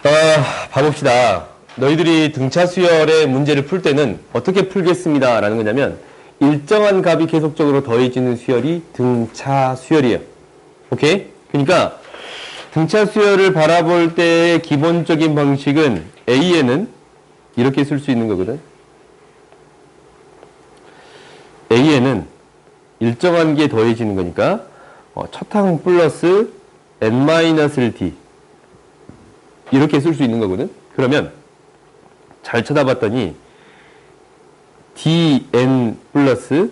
봐봅시다. 너희들이 등차 수열의 문제를 풀 때는 어떻게 풀겠습니다 라는 거냐면 일정한 값이 계속적으로 더해지는 수열이 등차 수열이에요. 오케이? 그러니까 등차 수열을 바라볼 때의 기본적인 방식은 A에는 이렇게 쓸 수 있는 거거든. A에는 일정한 게 더해지는 거니까 첫 항 플러스 n-1t 이렇게 쓸 수 있는 거거든. 그러면 잘 쳐다봤더니 dn 플러스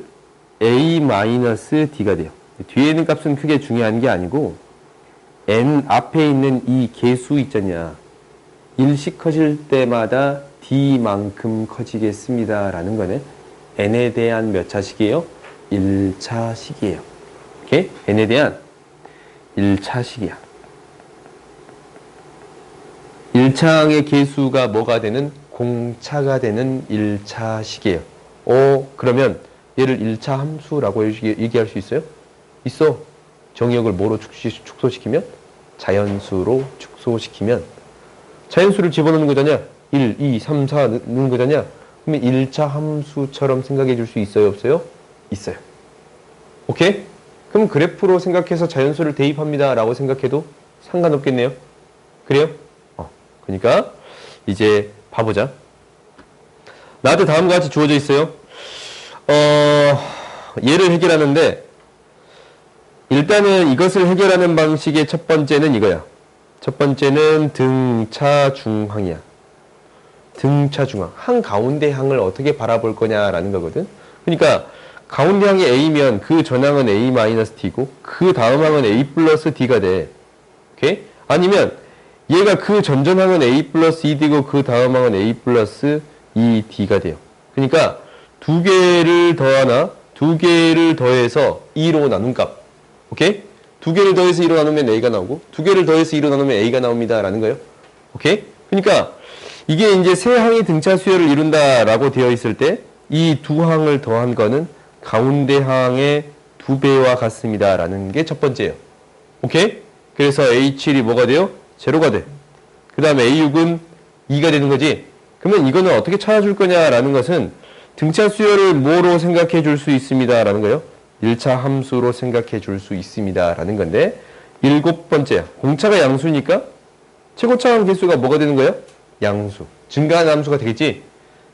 a-d가 돼요. 뒤에 있는 값은 크게 중요한 게 아니고 n 앞에 있는 이 개수 있잖냐. 일씩 커질 때마다 d만큼 커지겠습니다 라는 거네. n에 대한 몇 차식이에요? 1차식이에요. 오케이? n에 대한 1차식이야. 1차항의 개수가 뭐가 되는? 공차가 되는 1차식이에요. 그러면 얘를 1차 함수라고 얘기할 수 있어요? 있어. 정의역을 뭐로 축소시키면? 자연수로 축소시키면 자연수를 집어넣는 거잖냐? 1, 2, 3, 4 넣는 거잖냐? 그러면 1차 함수처럼 생각해 줄 수 있어요? 없어요? 있어요. 오케이? 그럼 그래프로 생각해서 자연수를 대입합니다 라고 생각해도 상관없겠네요. 그래요? 그러니까 이제 봐보자. 나한테 다음과 같이 주어져 있어요. 얘를 해결하는데 일단은 이것을 해결하는 방식의 첫 번째는 이거야. 첫 번째는 등차중항이야. 등차중항. 한 가운데 항을 어떻게 바라볼 거냐라는 거거든. 그러니까 가운데 항이 A면 그 전항은 A-T고 그 다음 항은 A 플러스 D가 돼. 오케이? 아니면 얘가 그 전전항은 A 플러스 2D고 그 다음 항은 A 플러스 2D가 돼요. 그러니까 두 개를 더하나 두 개를 더해서 2로 나눈 값. 오케이? 두 개를 더해서 2로 나누면 A가 나오고 두 개를 더해서 2로 나누면 A가 나옵니다 라는 거예요. 오케이? 그러니까 이게 이제 세 항이 등차 수열을 이룬다라고 되어 있을 때 이 두 항을 더한 거는 가운데 항의 2배와 같습니다 라는 게 첫 번째예요. 오케이? 그래서 A7이 뭐가 돼요? 제로가 돼. 그 다음에 A6은 2가 되는 거지. 그러면 이거는 어떻게 찾아줄 거냐라는 것은 등차 수열을 뭐로 생각해 줄 수 있습니다 라는 거예요. 1차 함수로 생각해 줄 수 있습니다 라는 건데 일곱 번째야. 공차가 양수니까 최고차항 개수가 뭐가 되는 거예요? 양수. 증가하는 함수가 되겠지.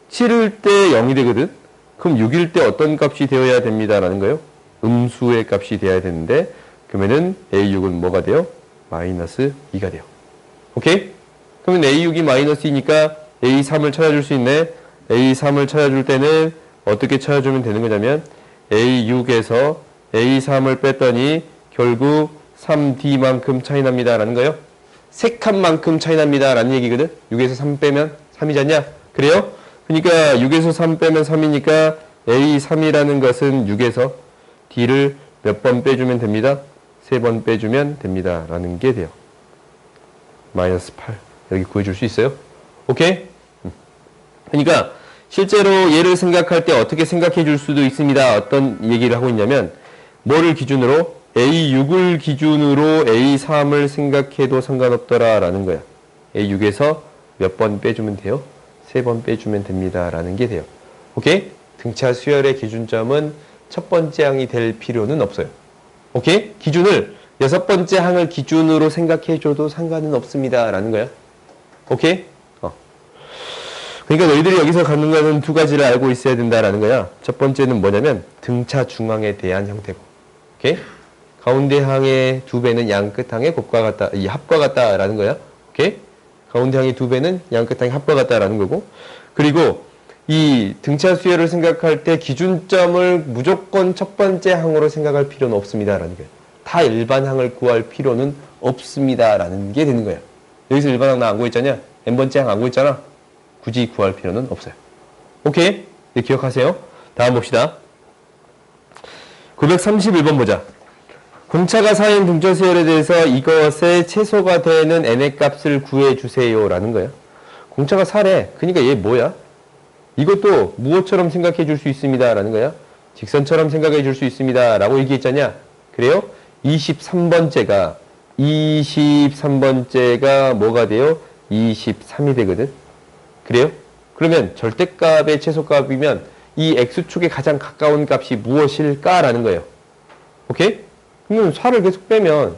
7일 때 0이 되거든. 그럼 6일 때 어떤 값이 되어야 됩니다 라는 거예요. 음수의 값이 되어야 되는데 그러면은 A6은 뭐가 돼요? 마이너스 2가 돼요. 오케이? 그러면 A6이 마이너스 2니까 A3을 찾아줄 수 있네. A3을 찾아줄 때는 어떻게 찾아주면 되는 거냐면 A6에서 A3을 뺐더니 결국 3D만큼 차이 납니다 라는 거예요. 세 칸만큼 차이 납니다 라는 얘기거든. 6에서 3 빼면 3이잖냐? 그래요? 그러니까 6에서 3 빼면 3이니까 A3이라는 것은 6에서 D를 몇 번 빼주면 됩니다? 3번 빼주면 됩니다 라는 게 돼요. 마이너스 8 이렇게 구해줄 수 있어요? 오케이? 그러니까 실제로 얘를 생각할 때 어떻게 생각해 줄 수도 있습니다. 어떤 얘기를 하고 있냐면 뭐를 기준으로? A6을 기준으로 A3을 생각해도 상관없더라 라는 거야. A6에서 몇 번 빼주면 돼요? 3번 빼주면 됩니다 라는 게 돼요. 오케이? 등차 수열의 기준점은 첫 번째 항이 될 필요는 없어요. 오케이? 기준을 6번째 항을 기준으로 생각해줘도 상관은 없습니다 라는 거야. 오케이? 그러니까 너희들이 여기서 갖는 거는 두 가지를 알고 있어야 된다라는 거야. 첫 번째는 뭐냐면 등차 중항에 대한 형태고. 오케이? 가운데 항의 2배는 양 끝 항의 곱과 같다. 이 합과 같다라는 거야. 오케이? 가운데 항의 2배는 양 끝 항의 합과 같다라는 거고. 그리고 이 등차 수열을 생각할 때 기준점을 무조건 첫 번째 항으로 생각할 필요는 없습니다라는 거예요. 다 일반 항을 구할 필요는 없습니다라는 게 되는 거예요. 여기서 일반 항 나 안 구했잖냐? n번째 항 안 구했잖아? 굳이 구할 필요는 없어요. 오케이? 네, 기억하세요. 다음 봅시다. 931번 보자. 공차가 쌓인 등차 수열에 대해서 이것의 최소가 되는 n의 값을 구해주세요 라는 거야. 공차가 4래. 그러니까 얘 뭐야? 이것도 무엇처럼 생각해 줄 수 있습니다 라는 거야. 직선처럼 생각해 줄 수 있습니다 라고 얘기했잖냐. 그래요? 23번째가 뭐가 돼요? 23이 되거든. 그래요? 그러면 절대값의 최소값이면 이 x축에 가장 가까운 값이 무엇일까라는 거예요. 오케이? 그러면 4를 계속 빼면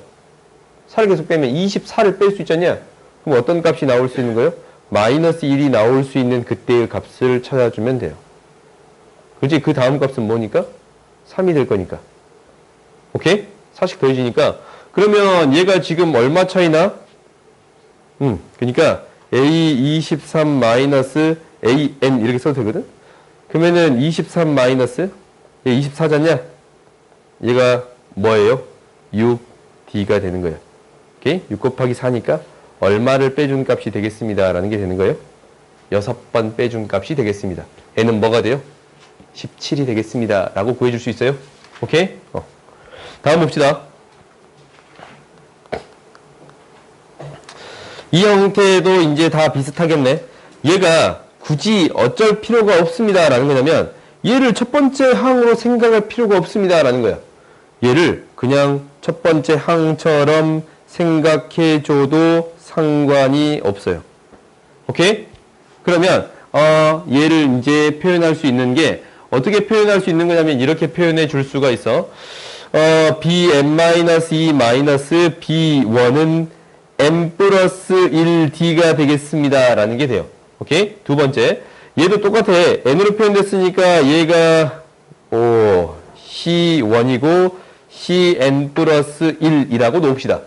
24를 뺄 수 있잖냐? 그럼 어떤 값이 나올 수 있는 거예요? 마이너스 1이 나올 수 있는 그때의 값을 찾아주면 돼요. 그렇지? 그 다음 값은 뭐니까? 3이 될 거니까. 오케이? 4씩 더해지니까. 그러면 얘가 지금 얼마 차이나? 그러니까 A23 마이너스 AN 이렇게 써도 되거든? 그러면은 23 마이너스 얘 24잖냐? 얘가 뭐예요? 6D가 되는 거예요. 오케이? 6 곱하기 4니까 얼마를 빼준 값이 되겠습니다. 라는 게 되는 거예요. 6번 빼준 값이 되겠습니다. N은 뭐가 돼요? 17이 되겠습니다. 라고 구해줄 수 있어요? 오케이? 다음 봅시다. 이 형태도 이제 다 비슷하겠네. 얘가 굳이 어쩔 필요가 없습니다. 라는 거냐면 얘를 첫 번째 항으로 생각할 필요가 없습니다. 라는 거야. 얘를 그냥 첫 번째 항처럼 생각해줘도 상관이 없어요. 오케이? 그러면 얘를 이제 표현할 수 있는 게 어떻게 표현할 수 있는 거냐면 이렇게 표현해 줄 수가 있어. bn-2 b1은 m 플러스 1d가 되겠습니다. 라는 게 돼요. 오케이? 두 번째. 얘도 똑같아. n으로 표현됐으니까 얘가 c1이고 cn 플러스 1이라고 놓읍시다.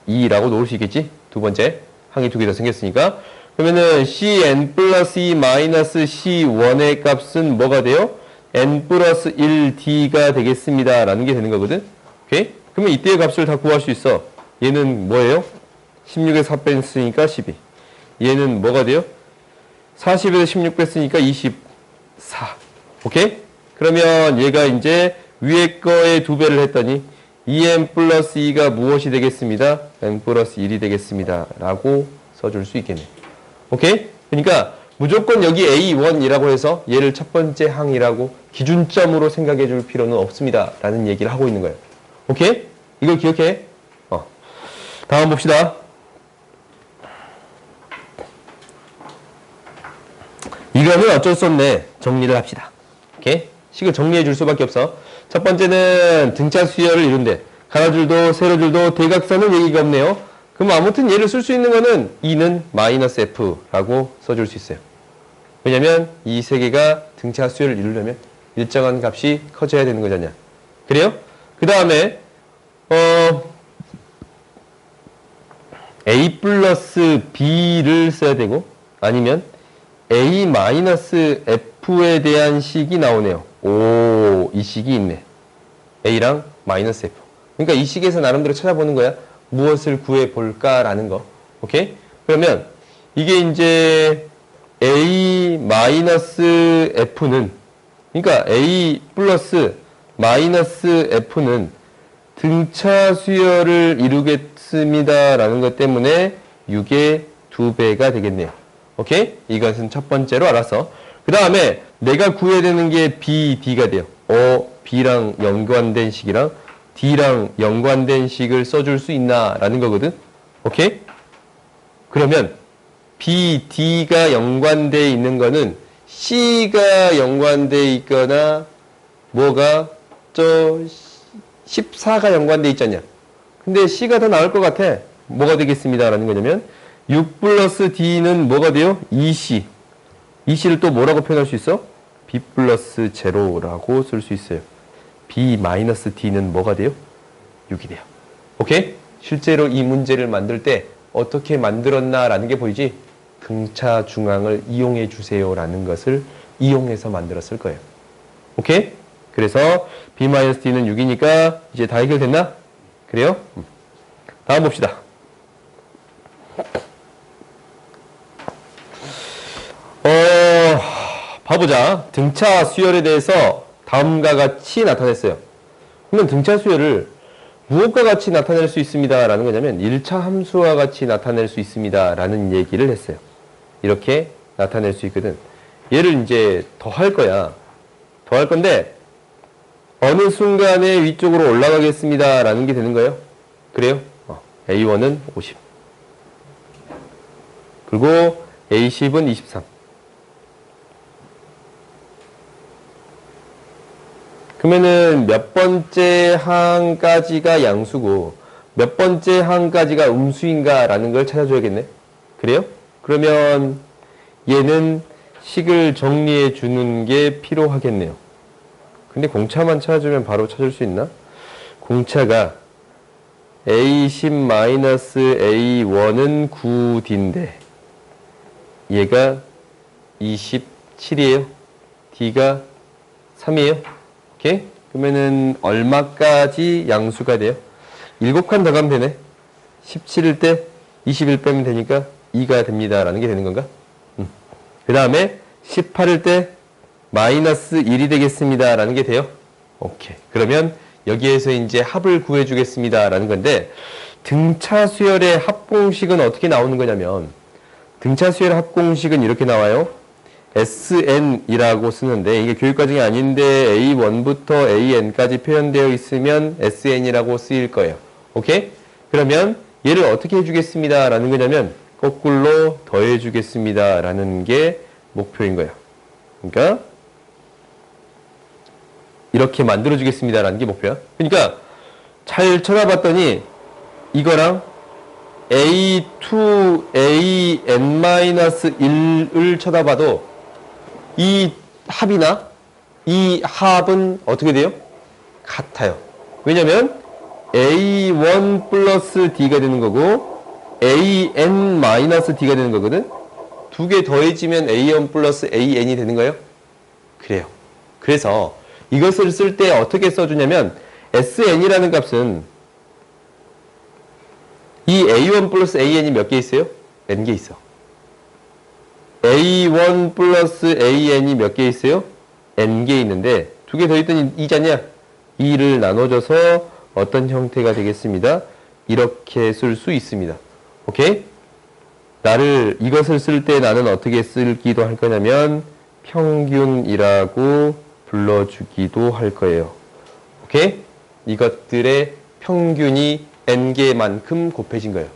2라고 놓을 수 있겠지? 두 번째. 항이 두 개 더 생겼으니까. 그러면은 cn 플러스 2 마이너스 c1의 값은 뭐가 돼요? n 플러스 1d가 되겠습니다. 라는 게 되는 거거든. 오케이? 그러면 이때의 값을 다 구할 수 있어. 얘는 뭐예요? 16에서 4 뺐으니까 12. 얘는 뭐가 돼요? 40에서 16 뺐으니까 24. 오케이? 그러면 얘가 이제 위에 거의 2배를 했더니 2n 플러스 2가 무엇이 되겠습니다? n 플러스 1이 되겠습니다. 라고 써줄 수 있겠네. 오케이? 그러니까 무조건 여기 A1이라고 해서 얘를 첫 번째 항이라고 기준점으로 생각해 줄 필요는 없습니다. 라는 얘기를 하고 있는 거예요. 오케이? 이걸 기억해. 다음 봅시다. 이거는 어쩔 수 없네. 정리를 합시다. 오케이? 식을 정리해 줄 수밖에 없어. 첫 번째는 등차 수열을 이룬대. 가로줄도 세로줄도 대각선은 얘기가 없네요. 그럼 아무튼 얘를 쓸 수 있는 거는 2는 마이너스 F라고 써줄 수 있어요. 왜냐면 이 세 개가 등차 수열을 이루려면 일정한 값이 커져야 되는 거잖냐. 그래요? 그 다음에 A 플러스 B를 써야 되고 아니면 A 마이너스 F에 대한 식이 나오네요. 이 식이 있네. A랑 마이너스 F. 그러니까 이 식에서 나름대로 찾아보는 거야. 무엇을 구해볼까라는 거. 오케이? 그러면 이게 이제 A 마이너스 F는 그러니까 A 플러스 마이너스 F는 등차 수열을 이루겠습니다라는 것 때문에 6의 2배가 되겠네요. 오케이? 이것은 첫 번째로 알았어. 그 다음에 내가 구해야 되는 게 B, D가 돼요. B랑 연관된 식이랑 D랑 연관된 식을 써줄 수 있나? 라는 거거든. 오케이? 그러면 B, D가 연관되어 있는 거는 C가 연관되어 있거나 뭐가 14가 연관되어 있잖냐. 근데 C가 더 나을 것 같아. 뭐가 되겠습니다. 라는 거냐면 6 플러스 D는 뭐가 돼요? 2C. 2C를 또 뭐라고 표현할 수 있어? B 플러스 제로라고 쓸 수 있어요. B 마이너스 D는 뭐가 돼요? 6이 돼요. 오케이? 실제로 이 문제를 만들 때 어떻게 만들었나라는 게 보이지? 등차 중앙을 이용해 주세요 라는 것을 이용해서 만들었을 거예요. 오케이? 그래서 B 마이너스 D는 6이니까 이제 다 해결됐나? 그래요? 다음 봅시다. 봐보자. 등차 수열에 대해서 다음과 같이 나타냈어요. 그러면 등차 수열을 무엇과 같이 나타낼 수 있습니다. 라는 거냐면 1차 함수와 같이 나타낼 수 있습니다. 라는 얘기를 했어요. 이렇게 나타낼 수 있거든. 얘를 이제 더 할 거야. 더 할 건데 어느 순간에 위쪽으로 올라가겠습니다. 라는 게 되는 거예요. 그래요? A1은 50. 그리고 A10은 23. 그러면은 몇 번째 항까지가 양수고 몇 번째 항까지가 음수인가라는 걸 찾아줘야겠네. 그래요? 그러면 얘는 식을 정리해 주는 게 필요하겠네요. 근데 공차만 찾아주면 바로 찾을 수 있나? 공차가 A10-A1은 9D인데 얘가 27이에요. D가 3이에요. 오케이? 그러면은 얼마까지 양수가 돼요? 7칸 더 가면 되네. 17일 때 21 빼면 되니까 2가 됩니다. 라는 게 되는 건가? 그 다음에 18일 때 마이너스 1이 되겠습니다. 라는 게 돼요. 오케이. 그러면 여기에서 이제 합을 구해주겠습니다. 라는 건데 등차 수열의 합공식은 어떻게 나오는 거냐면 등차 수열 합공식은 이렇게 나와요. SN이라고 쓰는데 이게 교육과정이 아닌데 A1부터 AN까지 표현되어 있으면 SN이라고 쓰일 거예요. 오케이? 그러면 얘를 어떻게 해주겠습니다. 라는 거냐면 거꾸로 더해주겠습니다. 라는 게 목표인 거예요. 그러니까 이렇게 만들어주겠습니다. 라는 게 목표야. 그러니까 잘 쳐다봤더니 이거랑 A2, AN-1을 쳐다봐도 이 합이나 이 합은 어떻게 돼요? 같아요. 왜냐면 A1 플러스 D가 되는 거고 AN 마이너스 D가 되는 거거든. 두 개 더해지면 A1 플러스 AN이 되는 거예요. 그래요. 그래서 이것을 쓸 때 어떻게 써주냐면 SN이라는 값은 이 A1 플러스 AN이 몇 개 있어요? N개 있어. A1 플러스 AN이 몇 개 있어요? N개 있는데 두 개 더 있더니 2잖냐? 2를 나눠줘서 어떤 형태가 되겠습니다. 이렇게 쓸 수 있습니다. 오케이? 이것을 쓸 때 나는 어떻게 쓰기도 할 거냐면 평균이라고 불러주기도 할 거예요. 오케이? 이것들의 평균이 N개만큼 곱해진 거예요.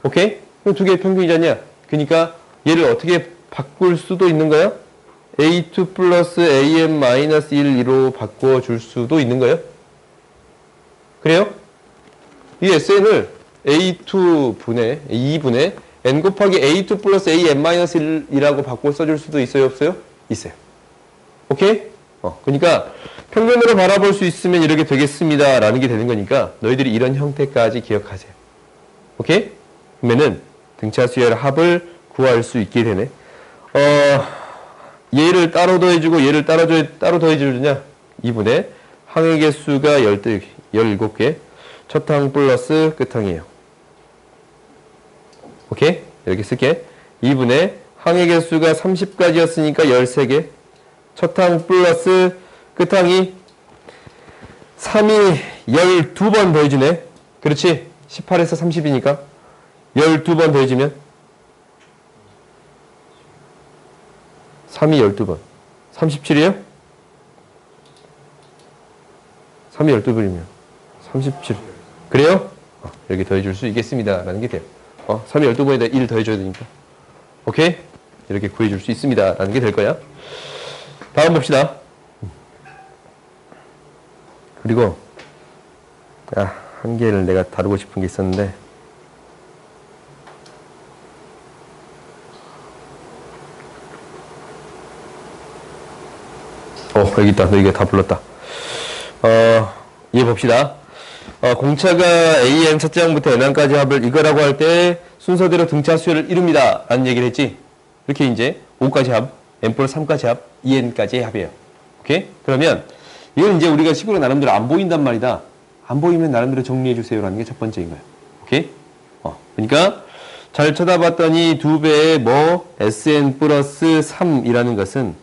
오케이? 두 개의 평균이잖냐? 그러니까 얘를 어떻게 바꿀 수도 있는 거야? A2 플러스 AN-1로 바꿔줄 수도 있는 거예요. 그래요? 이 SN을 A2분의 2분의 N 곱하기 A2 플러스 AN-1이라고 바꿔 써줄 수도 있어요? 없어요? 있어요. 오케이? 그러니까 평균으로 바라볼 수 있으면 이렇게 되겠습니다. 라는 게 되는 거니까 너희들이 이런 형태까지 기억하세요. 오케이? 그러면은 등차 수열 합을 구할 수 있게 되네. 얘를 따로 더해주고 얘를 따로 더해주느냐? 2분의 항의 개수가 17개 첫 항 플러스 끝 항이에요. 오케이? 이렇게 쓸게. 2분의 항의 개수가 30까지였으니까 13개 첫 항 플러스 끝 항이 3이 12번 더해지네. 그렇지? 18에서 30이니까 12번 더해지면 3이 12번 37이에요? 3이 12번이면 37 그래요? 이렇게 더해줄 수 있겠습니다. 라는 게 돼요. 3이 12번에다 1 더해줘야 되니까 오케이? 이렇게 구해줄 수 있습니다. 라는 게 될 거야. 다음 봅시다. 그리고 한 개를 내가 다루고 싶은 게 있었는데 여기 있다. 너 이게 다 불렀다. 얘 봅시다. 공차가 AN 첫째 항부터 N항까지 합을 이거라고 할 때 순서대로 등차 수열을 이룹니다. 라는 얘기를 했지. 이렇게 이제 5까지 합, N 플러스 3까지 합, 2N까지의 합이에요. 오케이? 그러면 이건 이제 우리가 식으로 나름대로 안 보인단 말이다. 안 보이면 나름대로 정리해 주세요라는 게 첫 번째인 거예요. 오케이? 그러니까 잘 쳐다봤더니 두 배의 SN 플러스 3이라는 것은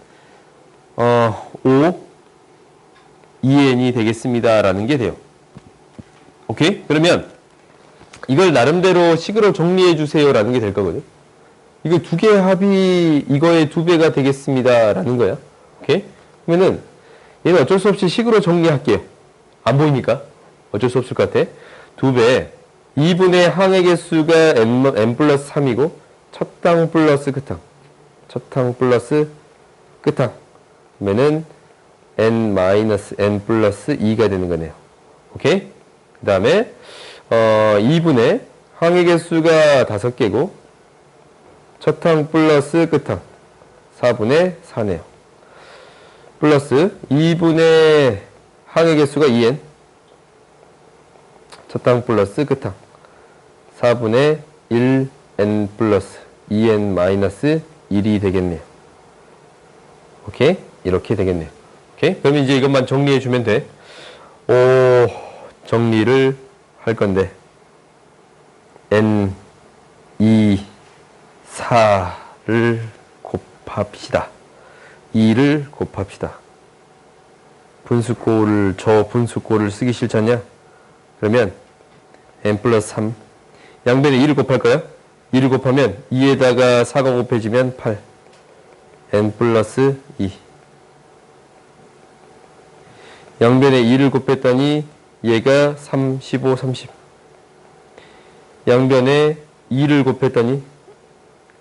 5 2n이 되겠습니다. 라는 게 돼요. 오케이? 그러면 이걸 나름대로 식으로 정리해 주세요. 라는 게 될 거거든. 이거 두 개의 합이 이거의 두 배가 되겠습니다. 라는 거야. 오케이? 그러면은 얘는 어쩔 수 없이 식으로 정리할게요. 안 보이니까. 어쩔 수 없을 것 같아. 두 배. 2분의 항의 개수가 n 플러스 3이고 첫항 플러스 끝항. 첫항 플러스 끝항. 그러면은 n 마이너스 n 플러스 2가 되는 거네요. 오케이? 그 다음에 2분의 항의 개수가 5개고 첫항 플러스 끝항 4분의 4네요. 플러스 2분의 항의 개수가 2n 첫항 플러스 끝항 4분의 1n 플러스 2n 마이너스 1이 되겠네요. 오케이? 이렇게 되겠네요. 오케이? 그러면 이제 이것만 정리해 주면 돼. 정리를 할 건데 n 2 4를 곱합시다. 2를 곱합시다. 분수꼴을 저 분수꼴을 쓰기 싫잖냐? 그러면 n 플러스 3 양변에 2를 곱할 거야. 2를 곱하면 2에다가 4가 곱해지면 8 n 플러스 2 양변에 2를 곱했더니 얘가 3, 15, 30 양변에 2를 곱했더니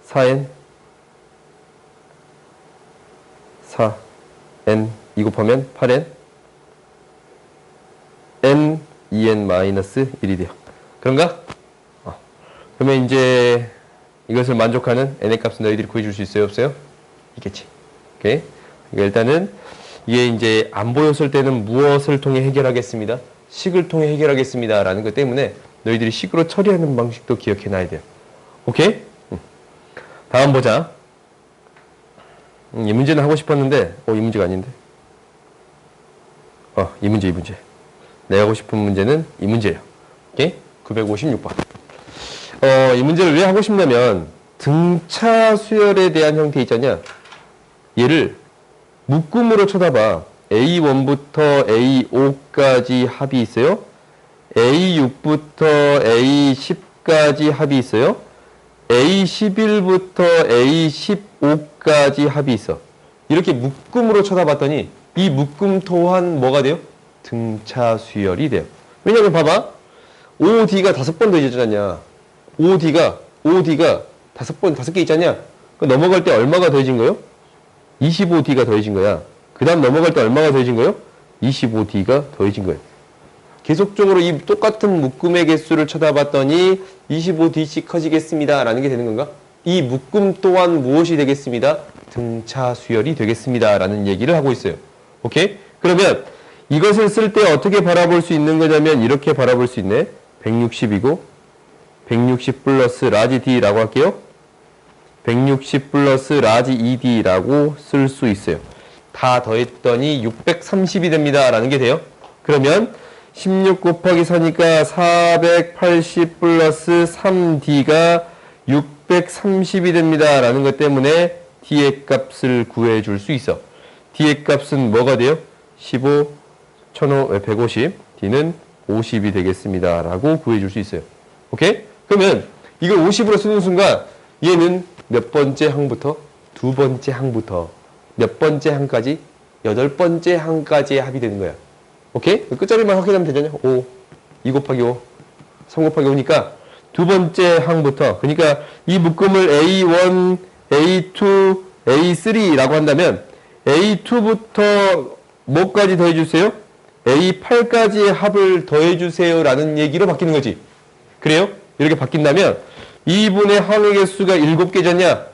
4n 4 n 2 곱하면 8n n 2n 마이너스 1이 돼요. 그런가? 그러면 이제 이것을 만족하는 n의 값은 너희들이 구해줄 수 있어요? 없어요? 있겠지. 오케이? 그러니까 일단은 이게 이제 안 보였을 때는 무엇을 통해 해결하겠습니다? 식을 통해 해결하겠습니다. 라는 것 때문에 너희들이 식으로 처리하는 방식도 기억해 놔야 돼요. 오케이? 다음 보자. 이 문제는 하고 싶었는데, 이 문제가 아닌데. 이 문제. 내가 하고 싶은 문제는 이 문제예요. 오케이? 956번. 이 문제를 왜 하고 싶냐면, 등차 수열에 대한 형태 있잖냐? 얘를 묶음으로 쳐다봐. A1부터 A5까지 합이 있어요. A6부터 A10까지 합이 있어요. A11부터 A15까지 합이 있어. 이렇게 묶음으로 쳐다봤더니 이 묶음 또한 뭐가 돼요? 등차 수열이 돼요. 왜냐면 봐봐. OD가 5번 더해지지 않냐? OD가 5개 있지 않냐? 넘어갈 때 얼마가 더해진 거예요? 25D가 더해진 거야. 그 다음 넘어갈 때 얼마가 더해진 거예요? 25D가 더해진 거예요. 계속적으로 이 똑같은 묶음의 개수를 쳐다봤더니 25D씩 커지겠습니다. 라는 게 되는 건가? 이 묶음 또한 무엇이 되겠습니다? 등차 수열이 되겠습니다. 라는 얘기를 하고 있어요. 오케이? 그러면 이것을 쓸 때 어떻게 바라볼 수 있는 거냐면 이렇게 바라볼 수 있네. 160이고 160 플러스 라지 D라고 할게요. 160 플러스 라지 2D라고 쓸 수 있어요. 다 더했더니 630이 됩니다. 라는 게 돼요. 그러면 16 곱하기 4니까 480 플러스 3D가 630이 됩니다. 라는 것 때문에 D의 값을 구해줄 수 있어. D의 값은 뭐가 돼요? 15, 150, D는 50이 되겠습니다. 라고 구해줄 수 있어요. 오케이? 그러면 이걸 50으로 쓰는 순간 얘는 몇 번째 항부터? 두 번째 항부터 몇 번째 항까지? 8번째 항까지의 합이 되는 거야. 오케이? 끝자리만 확인하면 되잖아요. 5, 2 곱하기 5, 3 곱하기 5니까 두 번째 항부터, 그러니까 이 묶음을 A1, A2, A3라고 한다면 A2부터 뭐까지 더해주세요? A8까지의 합을 더해주세요 라는 얘기로 바뀌는 거지. 그래요? 이렇게 바뀐다면 2분의 항의 개수가 7개잖냐?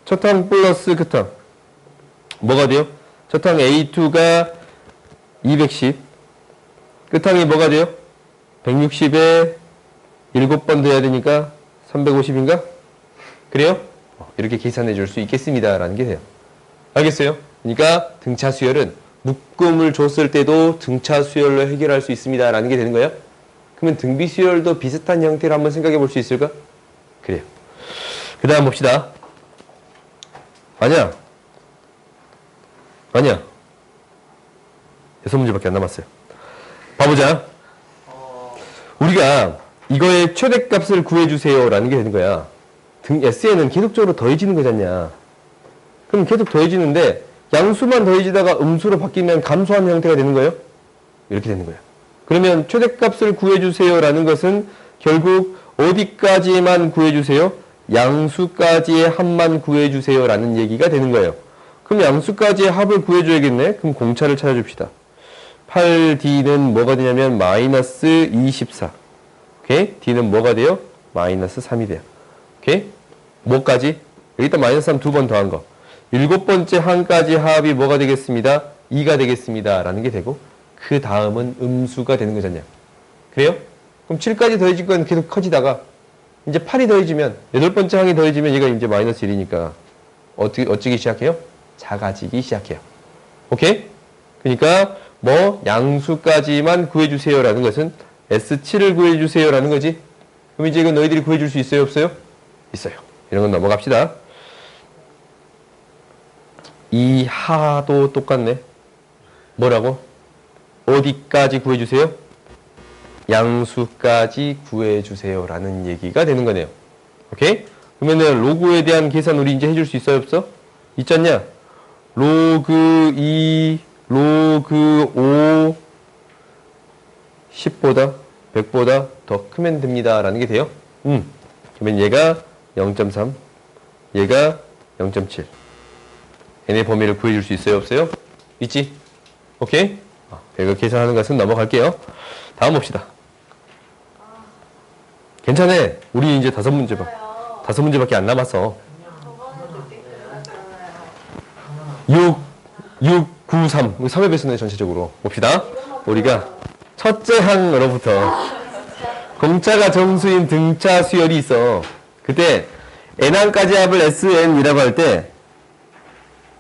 첫항 플러스 끝항 뭐가 돼요? 첫항 A2가 210, 끝항이 뭐가 돼요? 160에 7번 더해야 되니까 350인가? 그래요? 이렇게 계산해 줄 수 있겠습니다. 라는 게 돼요. 알겠어요? 그러니까 등차 수열은 묶음을 줬을 때도 등차 수열로 해결할 수 있습니다. 라는 게 되는 거예요. 그러면 등비 수열도 비슷한 형태를 한번 생각해 볼 수 있을까? 그래요. 그 다음 봅시다. 아니야. 6문제밖에 안 남았어요. 봐보자. 우리가 이거의 최대값을 구해주세요 라는 게 되는 거야. SN은 계속적으로 더해지는 거잖냐. 그럼 계속 더해지는데 양수만 더해지다가 음수로 바뀌면 감소하는 형태가 되는 거예요. 이렇게 되는 거야. 그러면 최대값을 구해주세요 라는 것은 결국 어디까지만 구해주세요? 양수까지의 합만 구해주세요 라는 얘기가 되는 거예요. 그럼 양수까지의 합을 구해줘야겠네. 그럼 공차를 찾아줍시다. 8D는 뭐가 되냐면 마이너스 24. 오케이? D는 뭐가 돼요? 마이너스 3이 돼요. 오케이? 뭐까지? 여기다 마이너스 3 두 번 더한 거. 일곱 번째 항까지 합이 뭐가 되겠습니다? 2가 되겠습니다. 라는 게 되고, 그 다음은 음수가 되는 거잖아요. 그래요? 그럼 7까지 더해질 건 계속 커지다가, 이제 8이 더해지면, 여덟 번째 항이 더해지면 얘가 이제 마이너스 1이니까, 어찌기 시작해요? 작아지기 시작해요. 오케이? 그러니까, 뭐, 양수까지만 구해주세요. 라는 것은 S7을 구해주세요. 라는 거지. 그럼 이제 이건 너희들이 구해줄 수 있어요? 없어요? 있어요. 이런 건 넘어갑시다. 이 하도 똑같네. 뭐라고? 어디까지 구해주세요? 양수까지 구해주세요. 라는 얘기가 되는 거네요. 오케이? 그러면은 로그에 대한 계산 우리 이제 해줄 수 있어요? 없어? 있잖냐? 로그 2, 로그 5, 10보다, 100보다 더 크면 됩니다. 라는 게 돼요. 그러면 얘가 0.3, 얘가 0.7. n의 범위를 구해줄 수 있어요? 없어요? 있지? 오케이? 이거 계산하는 것은 넘어갈게요. 다음 봅시다. 괜찮아. 우리 이제 5문제밖에 안 남았어. 6, 9, 3. 3의 배수네, 전체적으로. 봅시다. 우리가 첫째 항으로부터 공차가 정수인 등차 수열이 있어. 그때 n항까지 합을 SN이라고 할 때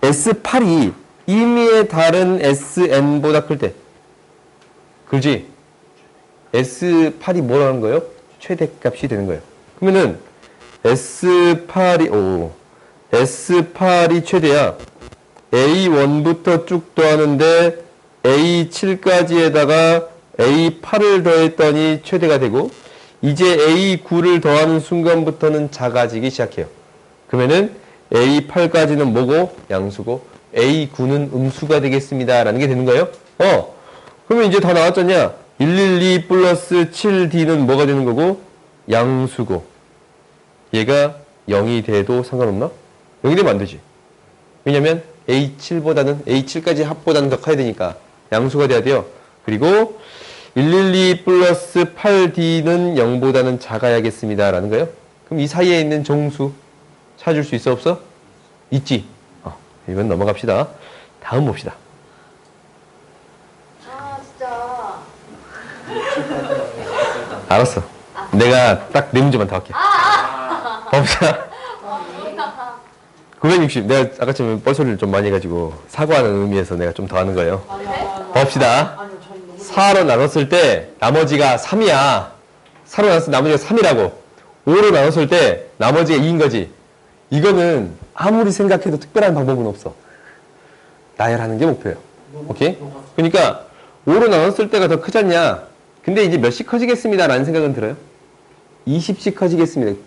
S8이 임의에 다른 SN보다 클 때. 그렇지? S8이 뭐라는 거예요? 최대값이 되는 거예요. 그러면은 S8이 최대야. A1부터 쭉 더하는데 A7까지에다가 A8을 더했더니 최대가 되고, 이제 A9를 더하는 순간부터는 작아지기 시작해요. 그러면은 A8까지는 뭐고? 양수고, A9는 음수가 되겠습니다. 라는 게 되는 거예요. 그러면 이제 다 나왔잖냐? 112 플러스 7D는 뭐가 되는 거고? 양수고. 얘가 0이 돼도 상관없나? 0이 되면 안 되지. 왜냐면 A7까지 합보다는 더 커야 되니까 양수가 돼야 돼요. 그리고 112 플러스 8D는 0보다는 작아야겠습니다. 라는 거예요. 그럼 이 사이에 있는 정수 찾을 수 있어 없어? 있지. 이건 넘어갑시다. 다음 봅시다. 진짜. 알았어. 내가 딱 네 문제만 더 할게. 봅시다. 960. 내가 아까처럼 뻘소리를 좀 많이 해가지고 사과하는 의미에서 내가 좀 더 하는 거예요. 봅시다. 4로 나눴을 때 나머지가 3이야. 4로 나눴을 때 나머지가 3이라고. 5로 나눴을 때 나머지가 2인 거지. 이거는 아무리 생각해도 특별한 방법은 없어. 나열하는 게 목표예요. 오케이? 그러니까 5로 나눴을 때가 더 크잖냐. 근데 이제 몇씩 커지겠습니다. 라는 생각은 들어요? 20씩 커지겠습니다.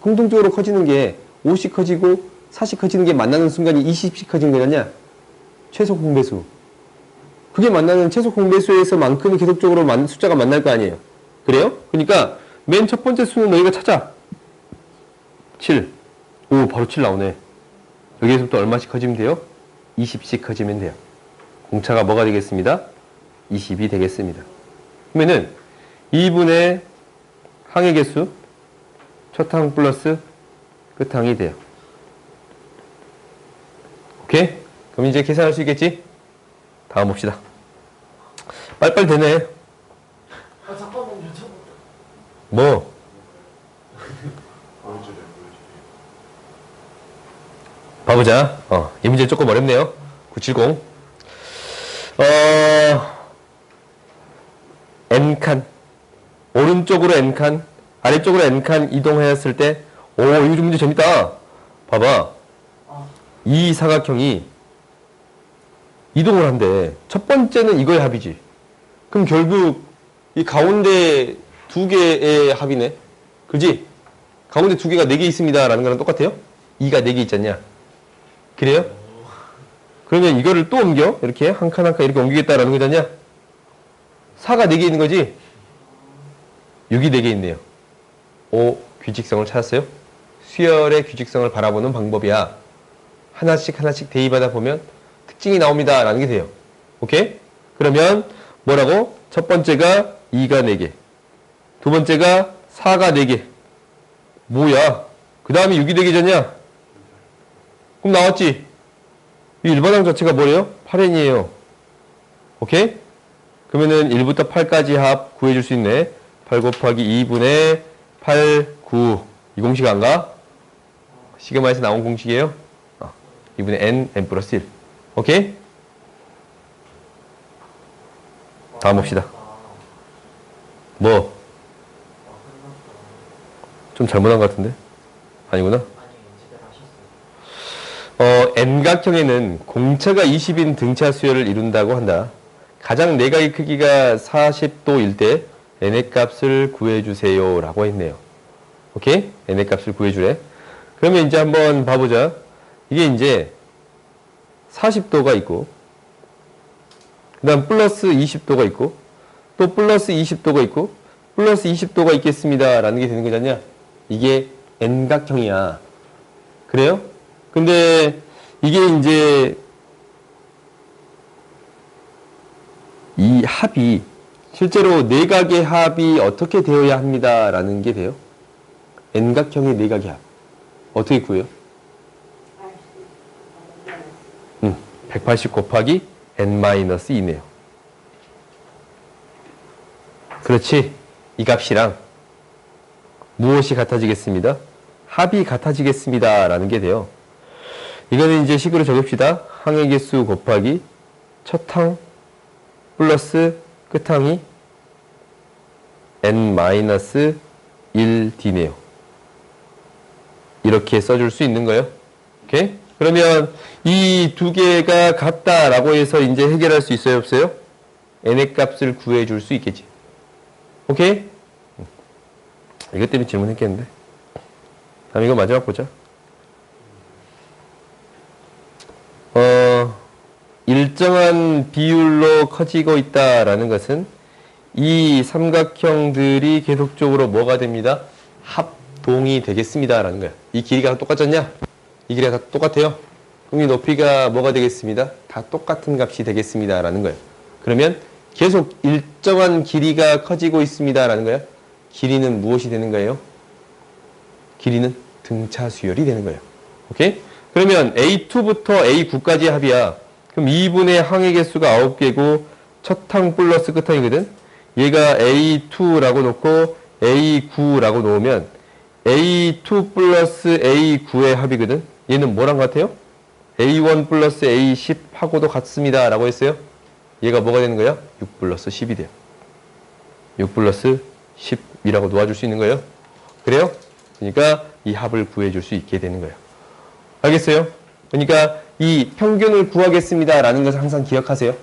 공통적으로 커지는 게 5씩 커지고 4씩 커지는 게 만나는 순간이 20씩 커지는 거냐? 최소 공배수. 그게 만나는 최소 공배수에서만큼은 계속적으로 숫자가 만날 거 아니에요. 그래요? 그러니까 맨 첫 번째 수는 너희가 찾아. 7. 오, 바로 7 나오네. 여기에서부터 얼마씩 커지면 돼요? 20씩 커지면 돼요. 공차가 뭐가 되겠습니다? 20이 되겠습니다. 그러면은 2분의 항의 개수, 첫 항 플러스 끝 항이 돼요. 오케이? 그럼 이제 계산할 수 있겠지? 다음 봅시다. 빨리빨리 되네. 잠깐만요. 뭐? 봐보자. 이 문제 조금 어렵네요. 970. N칸. 오른쪽으로 N칸, 아래쪽으로 N칸 이동하였을 때, 오, 이거 문제 재밌다. 봐봐. 이 사각형이 이동을 한대. 첫 번째는 이거의 합이지. 그럼 결국 이 가운데 두 개의 합이네. 그지? 가운데 두 개가 4개 있습니다. 라는 거랑 똑같아요? 2가 4개 있잖냐. 그래요? 그러면 이거를 또 옮겨. 이렇게 한 칸 한 칸 이렇게 옮기겠다라는 거잖냐. 4가 4개 있는 거지? 6이 4개 있네요. 오, 규칙성을 찾았어요? 수열의 규칙성을 바라보는 방법이야. 하나씩 하나씩 대입하다 보면 특징이 나옵니다. 라는 게 돼요. 오케이? 그러면 뭐라고? 첫 번째가 2가 4개. 두 번째가 4가 4개. 뭐야? 그 다음에 6이 되기 전이야? 그럼 나왔지? 이 일반항 자체가 뭐래요? 8n이에요. 오케이? 그러면은 1부터 8까지 합 구해줄 수 있네. 8 곱하기 2분의 8, 9. 이 공식 안 가? 시그마에서 나온 공식이에요. 2분의 n 플러스 1. 오케이? 다음 봅시다. 뭐? 좀 잘못한 것 같은데? 아니구나. N각형에는 공차가 20인 등차 수열을 이룬다고 한다. 가장 내각의 크기가 40도일 때 n의 값을 구해주세요 라고 했네요. 오케이? n의 값을 구해주래. 그러면 이제 한번 봐보자. 이게 이제 40도가 있고, 그 다음 플러스 20도가 있고, 또 플러스 20도가 있고, 플러스 20도가 있겠습니다 라는 게 되는 거잖냐? 이게 N각형이야. 그래요? 근데 이게 이제 이 합이 실제로 내각의 합이 어떻게 되어야 합니다 라는 게 돼요. N각형의 내각의 합. 어떻게 구해요? 180 곱하기 N-2네요. 그렇지. 이 값이랑 무엇이 같아지겠습니다? 합이 같아지겠습니다 라는 게 돼요. 이거는 이제 식으로 적읍시다. 항의 개수 곱하기 첫 항 플러스 끝항이 N-1D네요. 이렇게 써줄 수 있는 거예요. 오케이? 그러면 이 두 개가 같다라고 해서 이제 해결할 수 있어요, 없어요? n의 값을 구해줄 수 있겠지. 오케이? 이것 때문에 질문했겠는데. 다음 이거 마지막 보자. 일정한 비율로 커지고 있다라는 것은 이 삼각형들이 계속적으로 뭐가 됩니다? 합동이 되겠습니다 라는 거야. 이 길이가 똑같잖냐? 이 길이가 다 똑같아요. 그럼 이 높이가 뭐가 되겠습니다? 다 똑같은 값이 되겠습니다 라는 거예요. 그러면 계속 일정한 길이가 커지고 있습니다 라는 거야. 길이는 무엇이 되는 거예요? 길이는 등차 수열이 되는 거예요. 오케이? 그러면 A2부터 A9까지 합이야. 그럼 2분의 항의 개수가 9개고 첫 항 플러스 끝항이거든. 얘가 A2라고 놓고 A9라고 놓으면 A2 플러스 A9의 합이거든. 얘는 뭐랑 같아요? A1 플러스 A10 하고도 같습니다 라고 했어요. 얘가 뭐가 되는 거야? 6 플러스 10이 돼요. 6 플러스 10이라고 놓아줄 수 있는 거예요. 그래요? 그러니까 이 합을 구해줄 수 있게 되는 거예요. 알겠어요? 그러니까 이 평균을 구하겠습니다 라는 것을 항상 기억하세요.